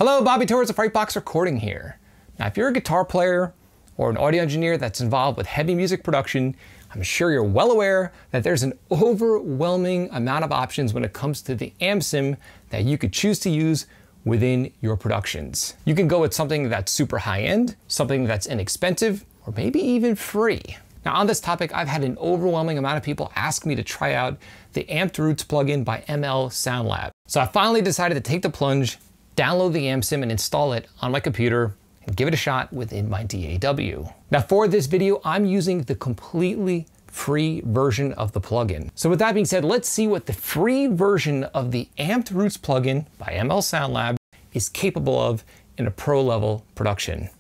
Hello, Bobby Torres of Frightbox Recording here. Now, if you're a guitar player or an audio engineer that's involved with heavy music production, I'm sure you're well aware that there's an overwhelming amount of options when it comes to the amp sim that you could choose to use within your productions. You can go with something that's super high-end, something that's inexpensive, or maybe even free. Now, on this topic, I've had an overwhelming amount of people ask me to try out the Amped Roots plugin by ML SoundLab. So I finally decided to take the plunge, download the amp sim and install it on my computer and give it a shot within my DAW. Now, for this video, I'm using the completely free version of the plugin. So with that being said, let's see what the free version of the Amped Roots plugin by ML SoundLab is capable of in a pro level production.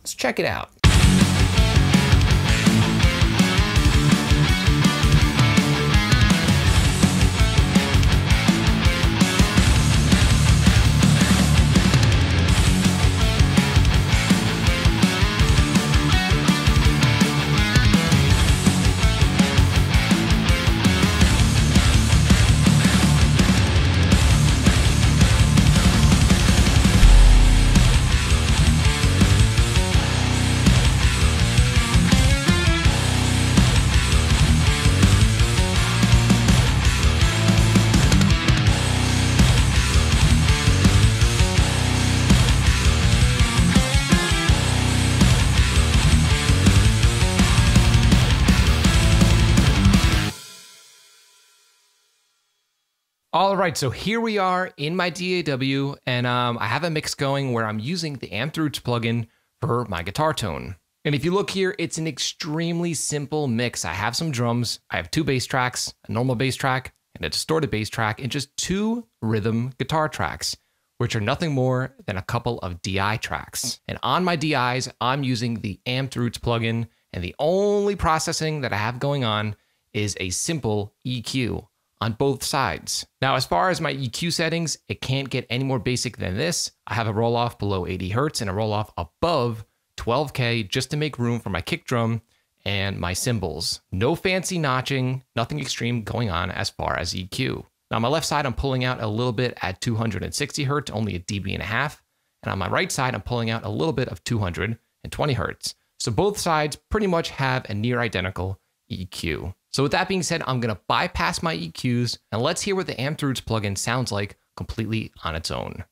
Let's check it out. All right, so here we are in my DAW, and I have a mix going where I'm using the Amped Roots plugin for my guitar tone. And if you look here, it's an extremely simple mix. I have some drums, I have two bass tracks, a normal bass track, and a distorted bass track, and just two rhythm guitar tracks, which are nothing more than a couple of DI tracks. And on my DIs, I'm using the Amped Roots plugin, and the only processing that I have going on is a simple EQ on both sides. Now, as far as my EQ settings, it can't get any more basic than this. I have a roll off below 80 Hertz and a roll off above 12K just to make room for my kick drum and my cymbals. No fancy notching, nothing extreme going on as far as EQ. Now, on my left side, I'm pulling out a little bit at 260 Hertz, only a dB and a half. And on my right side, I'm pulling out a little bit of 220 Hertz. So both sides pretty much have a near identical EQ. So with that being said, I'm gonna bypass my EQs and let's hear what the Amped Roots plugin sounds like completely on its own.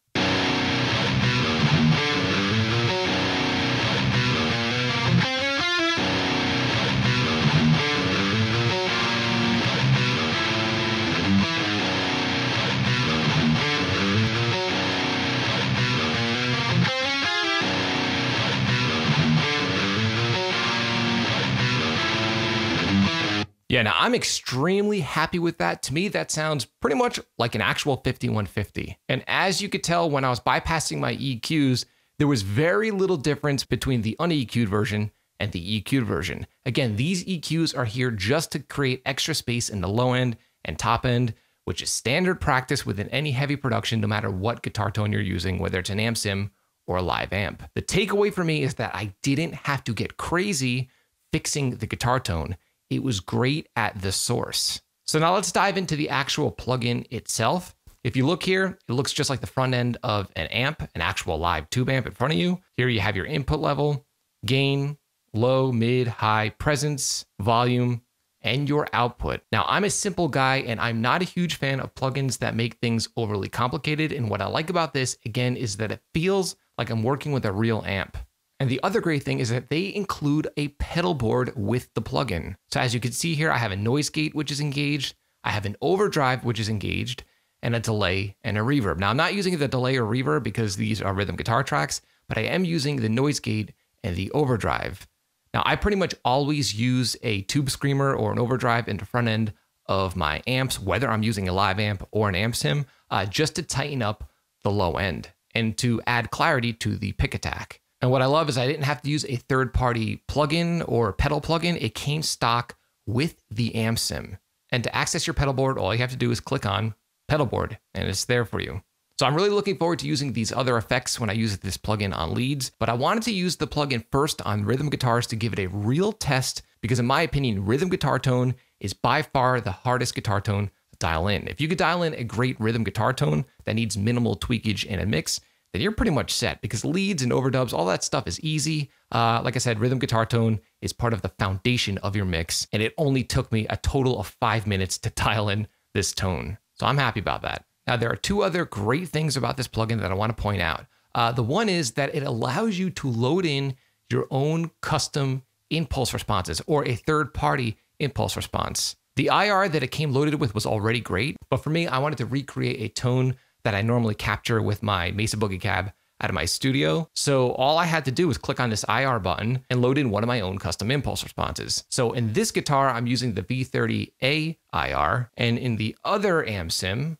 Yeah, now I'm extremely happy with that. To me, that sounds pretty much like an actual 5150. And as you could tell when I was bypassing my EQs, there was very little difference between the un-EQ'd version and the EQ'd version. Again, these EQs are here just to create extra space in the low end and top end, which is standard practice within any heavy production, no matter what guitar tone you're using, whether it's an amp sim or a live amp. The takeaway for me is that I didn't have to get crazy fixing the guitar tone. It was great at the source. So now let's dive into the actual plugin itself. If you look here, it looks just like the front end of an amp, an actual live tube amp in front of you. Here you have your input level, gain, low, mid, high, presence, volume, and your output. Now, I'm a simple guy and I'm not a huge fan of plugins that make things overly complicated. And what I like about this, again, is that it feels like I'm working with a real amp. And the other great thing is that they include a pedal board with the plugin. So as you can see here, I have a noise gate, which is engaged. I have an overdrive, which is engaged, and a delay and a reverb. Now, I'm not using the delay or reverb because these are rhythm guitar tracks, but I am using the noise gate and the overdrive. Now, I pretty much always use a tube screamer or an overdrive in the front end of my amps, whether I'm using a live amp or an amp sim, just to tighten up the low end and to add clarity to the pick attack. And what I love is I didn't have to use a third-party plugin or pedal plugin. It came stock with the amp sim. And to access your pedal board, all you have to do is click on pedal board and it's there for you. So I'm really looking forward to using these other effects when I use this plugin on leads, but I wanted to use the plugin first on rhythm guitars to give it a real test because in my opinion, rhythm guitar tone is by far the hardest guitar tone to dial in. If you could dial in a great rhythm guitar tone that needs minimal tweakage in a mix, then you're pretty much set, because leads and overdubs, all that stuff is easy. Like I said, rhythm guitar tone is part of the foundation of your mix, and it only took me a total of 5 minutes to dial in this tone. So I'm happy about that. Now, there are two other great things about this plugin that I want to point out. The one is that it allows you to load in your own custom impulse responses or a third-party impulse response. The IR that it came loaded with was already great, but for me, I wanted to recreate a tone that I normally capture with my Mesa Boogie Cab out of my studio. So all I had to do was click on this IR button and load in one of my own custom impulse responses. So in this guitar, I'm using the V30A IR, and in the other AmSim,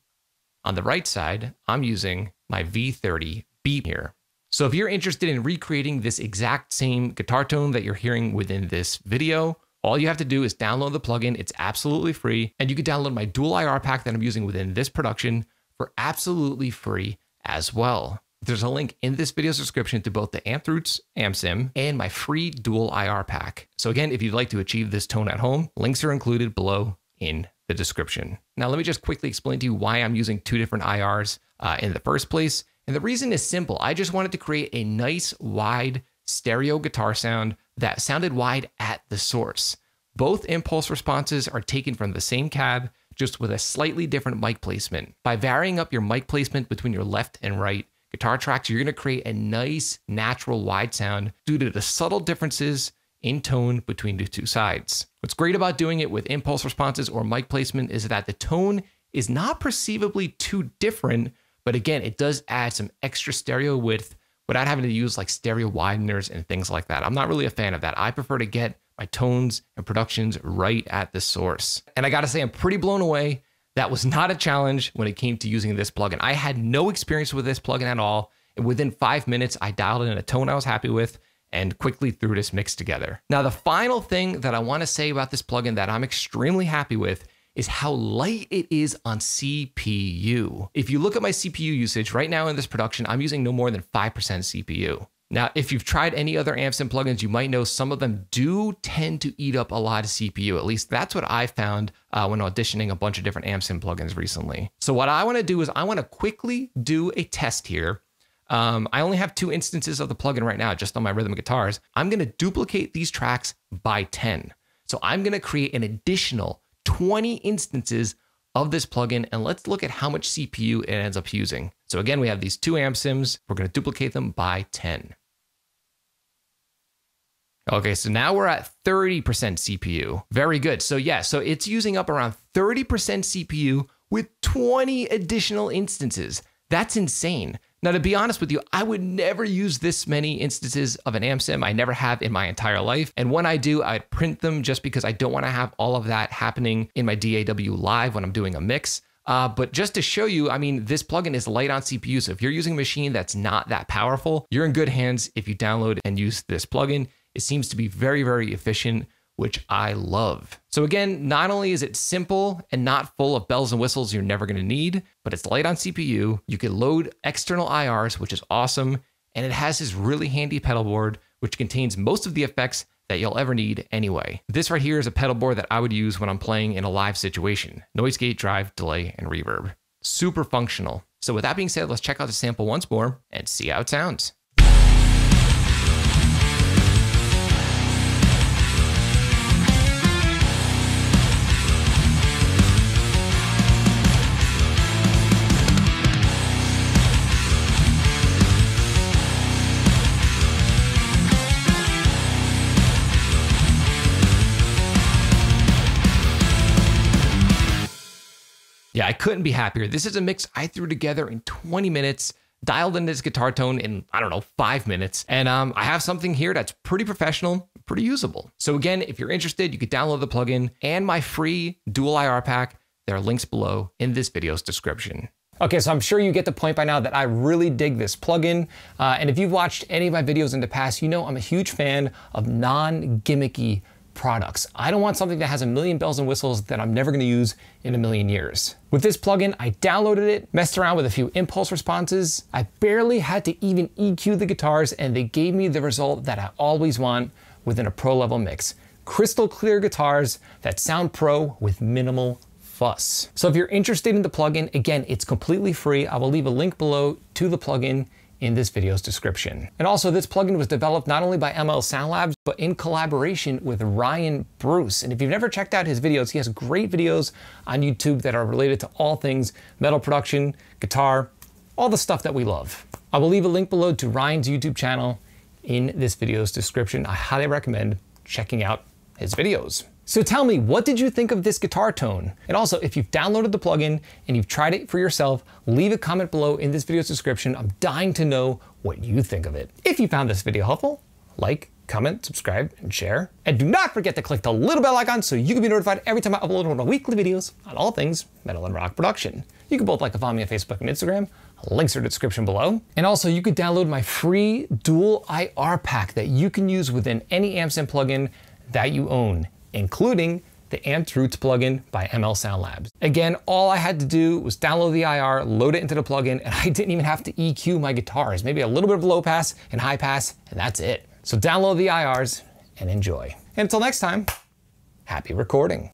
on the right side, I'm using my V30B here. So if you're interested in recreating this exact same guitar tone that you're hearing within this video, all you have to do is download the plugin. It's absolutely free. And you can download my dual IR pack that I'm using within this production for absolutely free as well. There's a link in this video's description to both the Amped Roots AmSim and my free dual IR pack. So again, if you'd like to achieve this tone at home, links are included below in the description. Now, let me just quickly explain to you why I'm using two different IRs in the first place. And the reason is simple. I just wanted to create a nice, wide stereo guitar sound that sounded wide at the source. Both impulse responses are taken from the same cab, just with a slightly different mic placement. By varying up your mic placement between your left and right guitar tracks, you're going to create a nice, natural, wide sound due to the subtle differences in tone between the two sides. What's great about doing it with impulse responses or mic placement is that the tone is not perceivably too different, but again, it does add some extra stereo width without having to use like stereo wideners and things like that. I'm not really a fan of that. I prefer to get my tones and productions right at the source. And I gotta say, I'm pretty blown away. That was not a challenge when it came to using this plugin. I had no experience with this plugin at all. And within 5 minutes, I dialed in a tone I was happy with and quickly threw this mix together. Now, the final thing that I wanna say about this plugin that I'm extremely happy with is how light it is on CPU. If you look at my CPU usage right now in this production, I'm using no more than 5% CPU. Now, if you've tried any other AmSim plugins, you might know some of them do tend to eat up a lot of CPU. At least that's what I found when auditioning a bunch of different AmSim plugins recently. So what I wanna do is I wanna quickly do a test here. I only have 2 instances of the plugin right now, just on my rhythm guitars. I'm gonna duplicate these tracks by 10. So I'm gonna create an additional 20 instances of this plugin, and let's look at how much CPU it ends up using. So again, we have these 2 AmSims. We're going to duplicate them by 10. Okay, so now we're at 30% CPU. Very good. So yeah, so it's using up around 30% CPU with 20 additional instances. That's insane. Now, to be honest with you, I would never use this many instances of an AmSim. I never have in my entire life. And when I do, I print them just because I don't want to have all of that happening in my DAW live when I'm doing a mix. But just to show you, I mean, this plugin is light on CPU. So if you're using a machine that's not that powerful, you're in good hands if you download and use this plugin. It seems to be very, very efficient, which I love. So again, not only is it simple and not full of bells and whistles you're never gonna need, but it's light on CPU. You can load external IRs, which is awesome. And it has this really handy pedal board, which contains most of the effects that you'll ever need anyway. This right here is a pedal board that I would use when I'm playing in a live situation. Noise gate, drive, delay, and reverb. Super functional. So with that being said, let's check out the sample once more and see how it sounds. Yeah, I couldn't be happier. This is a mix I threw together in 20 minutes, dialed in this guitar tone in, I don't know, 5 minutes. And I have something here that's pretty professional, pretty usable. So again, if you're interested, you could download the plugin and my free dual IR pack. There are links below in this video's description. Okay, so I'm sure you get the point by now that I really dig this plugin. And if you've watched any of my videos in the past, you know I'm a huge fan of non-gimmicky products. I don't want something that has a million bells and whistles that I'm never gonna use in a million years. With this plugin, I downloaded it, messed around with a few impulse responses. I barely had to even EQ the guitars, and they gave me the result that I always want within a pro level mix. Crystal clear guitars that sound pro with minimal fuss. So if you're interested in the plugin, again, it's completely free. I will leave a link below to the plugin in this video's description. And also, this plugin was developed not only by ML Sound Labs, but in collaboration with Ryan Bruce. And if you've never checked out his videos, he has great videos on YouTube that are related to all things metal production, guitar, all the stuff that we love. I will leave a link below to Ryan's YouTube channel in this video's description. I highly recommend checking out his videos. So tell me, what did you think of this guitar tone? And also, if you've downloaded the plugin and you've tried it for yourself, leave a comment below in this video's description. I'm dying to know what you think of it. If you found this video helpful, like, comment, subscribe, and share. And do not forget to click the little bell icon so you can be notified every time I upload one of my weekly videos on all things metal and rock production. You can both like and follow me on Facebook and Instagram. Links are in the description below. And also, you could download my free dual IR pack that you can use within any AmpSynth plugin that you own, including the Amped Roots plugin by ML Sound Labs. Again, all I had to do was download the IR, load it into the plugin, and I didn't even have to EQ my guitars. Maybe a little bit of low pass and high pass, and that's it. So download the IRs and enjoy. And until next time, happy recording.